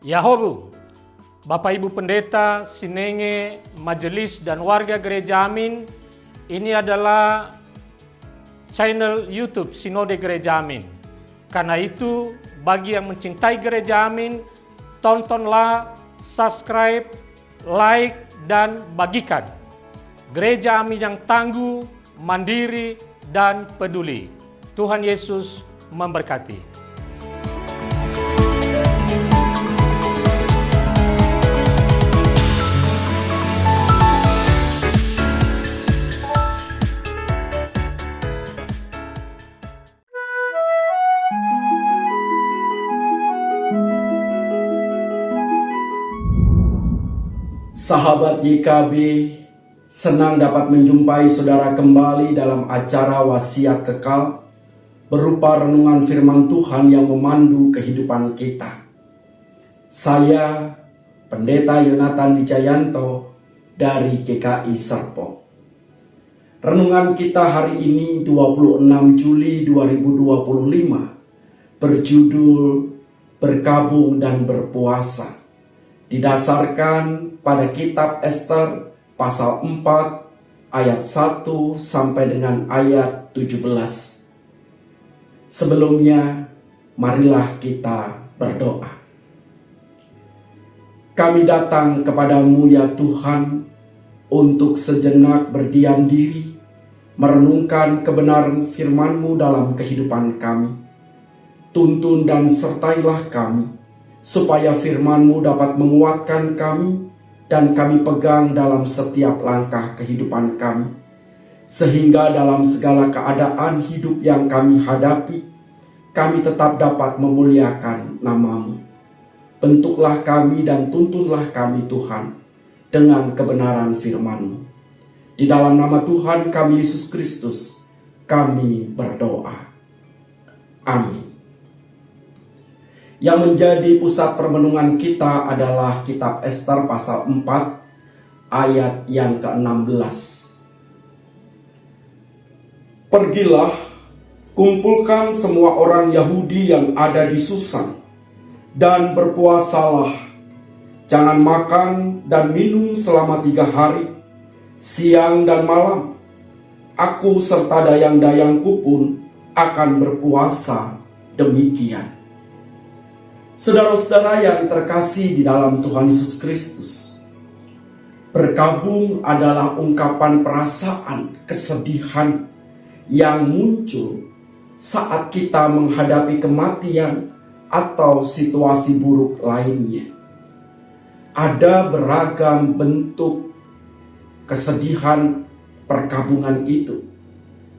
Yahobu, Bapak Ibu Pendeta, Sinenge, Majelis dan warga Gereja Amin, ini adalah channel YouTube Sinode Gereja Amin. Karena itu, bagi yang mencintai Gereja Amin, tontonlah, subscribe, like, dan bagikan. Gereja Amin yang tangguh, mandiri, dan peduli. Tuhan Yesus memberkati. Sahabat YKB, senang dapat menjumpai saudara kembali dalam acara Wasiat Kekal berupa renungan firman Tuhan yang memandu kehidupan kita. Saya, Pendeta Yonatan Wijayanto dari GKI Serpong. Renungan kita hari ini 26 Juli 2025 berjudul Berkabung dan Berpuasa. Didasarkan pada kitab Ester pasal 4 ayat 1 sampai dengan ayat 17. Sebelumnya, marilah kita berdoa. Kami datang kepadamu ya Tuhan untuk sejenak berdiam diri, merenungkan kebenaran firman-Mu dalam kehidupan kami. Tuntun dan sertailah kami, supaya firman-Mu dapat menguatkan kami dan kami pegang dalam setiap langkah kehidupan kami. Sehingga dalam segala keadaan hidup yang kami hadapi, kami tetap dapat memuliakan nama-Mu. Bentuklah kami dan tuntunlah kami Tuhan dengan kebenaran firman-Mu. Di dalam nama Tuhan kami Yesus Kristus, kami berdoa. Amin. Yang menjadi pusat permenungan kita adalah kitab Ester pasal 4 ayat yang ke-16. Pergilah, kumpulkan semua orang Yahudi yang ada di Susan, dan berpuasalah. Jangan makan dan minum selama 3 hari, siang dan malam. Aku serta dayang-dayangku pun akan berpuasa demikian. Saudara-saudara yang terkasih di dalam Tuhan Yesus Kristus, berkabung adalah ungkapan perasaan kesedihan yang muncul saat kita menghadapi kematian atau situasi buruk lainnya. Ada beragam bentuk kesedihan perkabungan itu,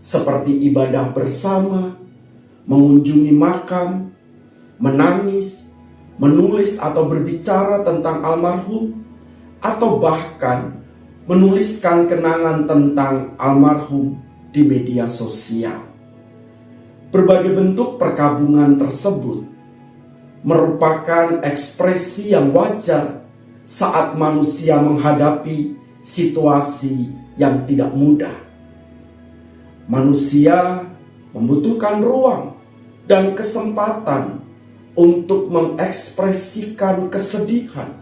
seperti ibadah bersama, mengunjungi makam, menangis, menulis atau berbicara tentang almarhum, atau bahkan menuliskan kenangan tentang almarhum di media sosial. Berbagai bentuk perkabungan tersebut merupakan ekspresi yang wajar saat manusia menghadapi situasi yang tidak mudah. Manusia membutuhkan ruang dan kesempatan untuk mengekspresikan kesedihan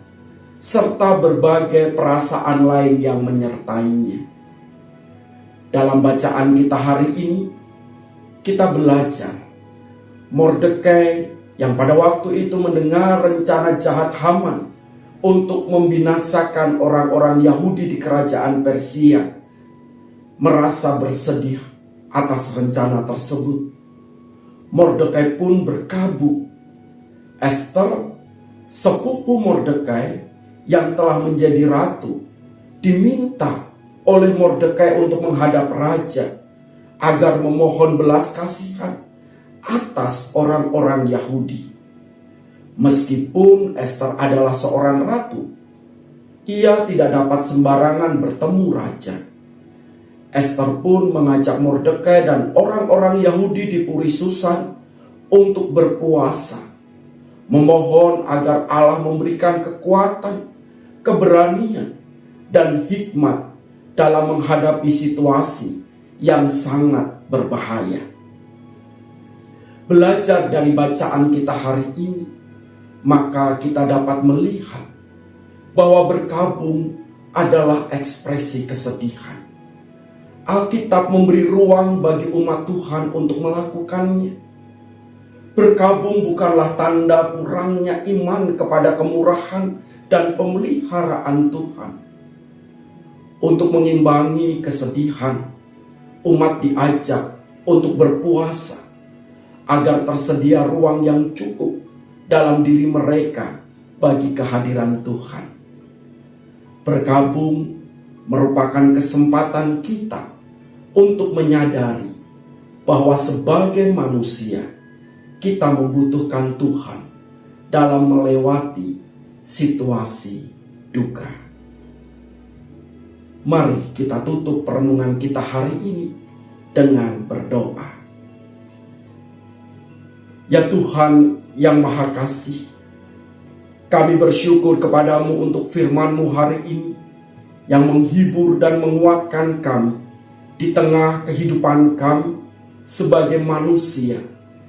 serta berbagai perasaan lain yang menyertainya. Dalam bacaan kita hari ini, kita belajar Mordekai yang pada waktu itu mendengar rencana jahat Haman untuk membinasakan orang-orang Yahudi di kerajaan Persia, merasa bersedih atas rencana tersebut. Mordekai pun berkabung. Ester, sepupu Mordekai yang telah menjadi ratu, diminta oleh Mordekai untuk menghadap raja agar memohon belas kasihan atas orang-orang Yahudi. Meskipun Ester adalah seorang ratu, ia tidak dapat sembarangan bertemu raja. Ester pun mengajak Mordekai dan orang-orang Yahudi di Puri Susan untuk berpuasa, memohon agar Allah memberikan kekuatan, keberanian, dan hikmat dalam menghadapi situasi yang sangat berbahaya. Belajar dari bacaan kita hari ini, maka kita dapat melihat bahwa berkabung adalah ekspresi kesedihan. Alkitab memberi ruang bagi umat Tuhan untuk melakukannya. Berkabung bukanlah tanda kurangnya iman kepada kemurahan dan pemeliharaan Tuhan. Untuk mengimbangi kesedihan, umat diajak untuk berpuasa agar tersedia ruang yang cukup dalam diri mereka bagi kehadiran Tuhan. Berkabung merupakan kesempatan kita untuk menyadari bahwa sebagai manusia kita membutuhkan Tuhan dalam melewati situasi duka. Mari kita tutup perenungan kita hari ini dengan berdoa. Ya Tuhan yang Maha Kasih, kami bersyukur kepadamu untuk firman-Mu hari ini yang menghibur dan menguatkan kami di tengah kehidupan kami sebagai manusia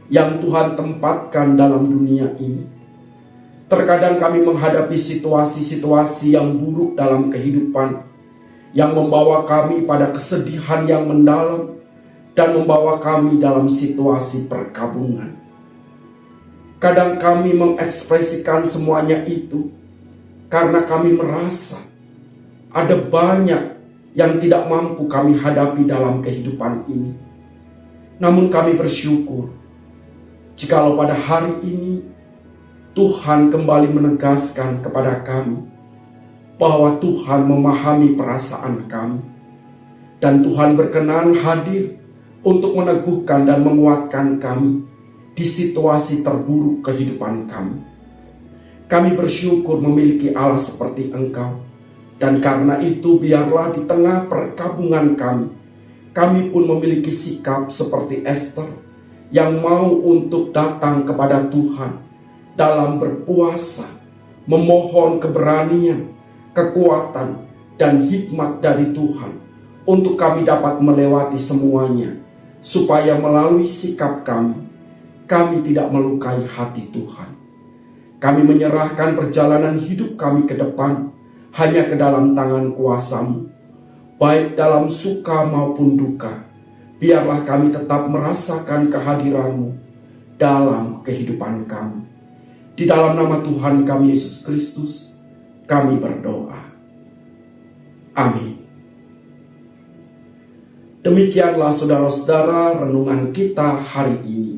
yang Tuhan tempatkan dalam dunia ini. Terkadang kami menghadapi situasi-situasi yang buruk dalam kehidupan yang membawa kami pada kesedihan yang mendalam dan membawa kami dalam situasi perkabungan. Kadang kami mengekspresikan semuanya itu karena kami merasa ada banyak yang tidak mampu kami hadapi dalam kehidupan ini. Namun kami bersyukur jikalau pada hari ini Tuhan kembali menegaskan kepada kami bahwa Tuhan memahami perasaan kami dan Tuhan berkenan hadir untuk meneguhkan dan menguatkan kami di situasi terburuk kehidupan kami. Kami bersyukur memiliki Allah seperti Engkau, dan karena itu biarlah di tengah perkabungan kami pun memiliki sikap seperti Esther yang mau untuk datang kepada Tuhan dalam berpuasa, memohon keberanian, kekuatan, dan hikmat dari Tuhan untuk kami dapat melewati semuanya, supaya melalui sikap kami tidak melukai hati Tuhan. Kami menyerahkan perjalanan hidup kami ke depan hanya ke dalam tangan kuasa-Mu, baik dalam suka maupun duka. Biarlah kami tetap merasakan kehadiran-Mu dalam kehidupan kami. Di dalam nama Tuhan kami Yesus Kristus, kami berdoa. Amin. Demikianlah saudara-saudara renungan kita hari ini.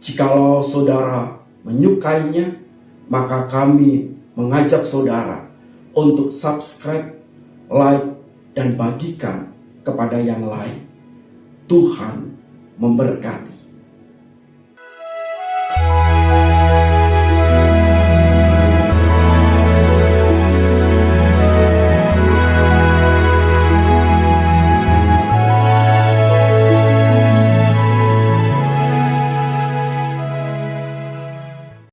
Jikalau saudara menyukainya, maka kami mengajak saudara untuk subscribe, like, dan bagikan kepada yang lain. Tuhan memberkati.